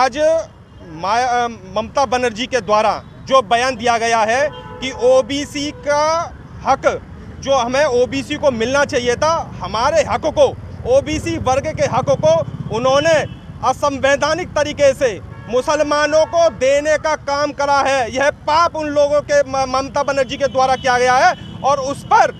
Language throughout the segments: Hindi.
आज ममता बनर्जी के द्वारा जो बयान दिया गया है कि ओबीसी का हक जो हमें ओबीसी को मिलना चाहिए था, हमारे हक को, ओबीसी वर्ग के हक को उन्होंने असंवैधानिक तरीके से मुसलमानों को देने का काम करा है। यह पाप उन लोगों के ममता बनर्जी के द्वारा किया गया है और उस पर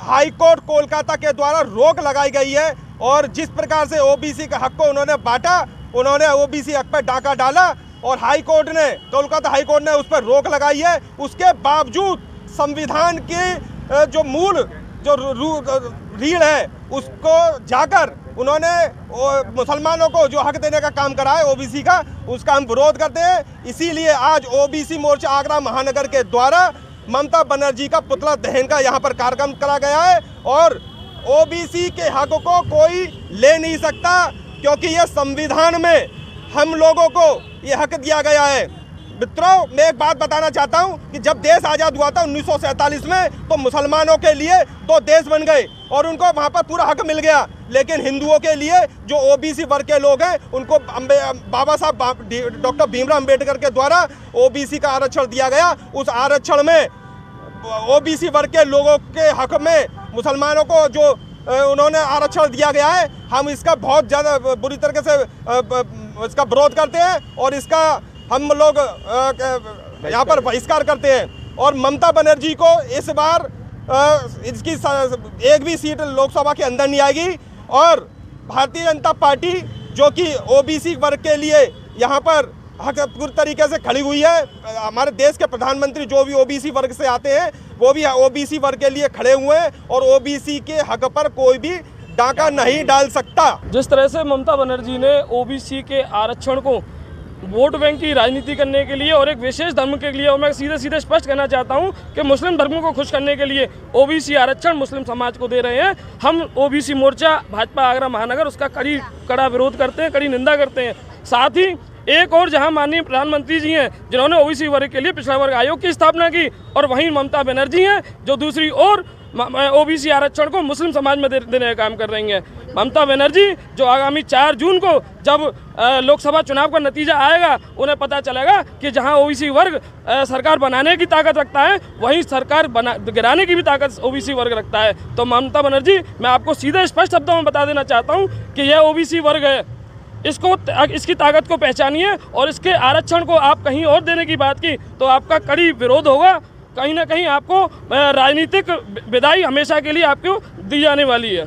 हाई कोर्ट कोलकाता के द्वारा रोक लगाई गई है। और जिस प्रकार से ओबीसी के हक को उन्होंने बांटा, उन्होंने ओबीसी हक पर डाका डाला और हाई कोर्ट ने, कोलकाता हाई कोर्ट ने उस पर रोक लगाई है। उसके बावजूद संविधान की जो मूल जो रीढ़ है उसको जाकर उन्होंने मुसलमानों को जो हक देने का काम करा है ओबीसी का, उसका हम विरोध करते हैं। इसीलिए आज ओबीसी मोर्चा आगरा महानगर के द्वारा ममता बनर्जी का पुतला दहन का यहाँ पर कार्यक्रम करा गया है। और ओबीसी के हक को कोई ले नहीं सकता, क्योंकि ये संविधान में हम लोगों को ये हक दिया गया है। मित्रों, मैं एक बात बताना चाहता हूँ कि जब देश आज़ाद हुआ था 1947 में, तो मुसलमानों के लिए 2 देश बन गए और उनको वहाँ पर पूरा हक मिल गया। लेकिन हिंदुओं के लिए जो ओबीसी वर्ग के लोग हैं, उनको बाबा साहब डॉक्टर भीमराव अम्बेडकर के द्वारा ओबीसी का आरक्षण दिया गया। उस आरक्षण में ओबीसी वर्ग के लोगों के हक में मुसलमानों को जो उन्होंने आरक्षण दिया गया है, हम इसका बहुत ज़्यादा बुरी तरीके से इसका विरोध करते हैं और इसका हम लोग यहाँ पर बहिष्कार करते हैं। और ममता बनर्जी को इस बार इसकी एक भी सीट लोकसभा के अंदर नहीं आएगी। और भारतीय जनता पार्टी जो कि ओबीसी वर्ग के लिए यहाँ पर हक पूरी तरीके से खड़ी हुई है, हमारे देश के प्रधानमंत्री जो भी ओबीसी वर्ग से आते हैं वो भी ओबीसी वर्ग के लिए खड़े हुए हैं और ओबीसी के हक पर कोई भी डाका नहीं डाल सकता। जिस तरह से ममता बनर्जी ने ओबीसी के आरक्षण को वोट बैंक की राजनीति करने के लिए और एक विशेष धर्म के लिए, और मैं सीधे सीधे स्पष्ट कहना चाहता हूं कि मुस्लिम धर्मों को खुश करने के लिए ओबीसी आरक्षण मुस्लिम समाज को दे रहे हैं। हम ओबीसी मोर्चा भाजपा आगरा महानगर उसका कड़ा विरोध करते हैं, कड़ी निंदा करते हैं। साथ ही एक और जहां माननीय प्रधानमंत्री जी हैं जिन्होंने ओबीसी वर्ग के लिए पिछड़ा वर्ग आयोग की स्थापना की, और वहीं ममता बनर्जी हैं जो दूसरी ओर ओबीसी आरक्षण को मुस्लिम समाज में देने का काम कर रही हैं। ममता बनर्जी जो आगामी 4 जून को जब लोकसभा चुनाव का नतीजा आएगा, उन्हें पता चलेगा कि जहां ओबीसी वर्ग सरकार बनाने की ताकत रखता है, वहीं सरकार गिराने की भी ताकत ओबीसी वर्ग रखता है। तो ममता बनर्जी, मैं आपको सीधे स्पष्ट शब्दों में बता देना चाहता हूं कि यह ओबीसी वर्ग है, इसकी ताकत को पहचानिए। और इसके आरक्षण को आप कहीं और देने की बात की तो आपका कड़ी विरोध होगा। कहीं ना कहीं आपको राजनीतिक विदाई हमेशा के लिए आपको दी जाने वाली है।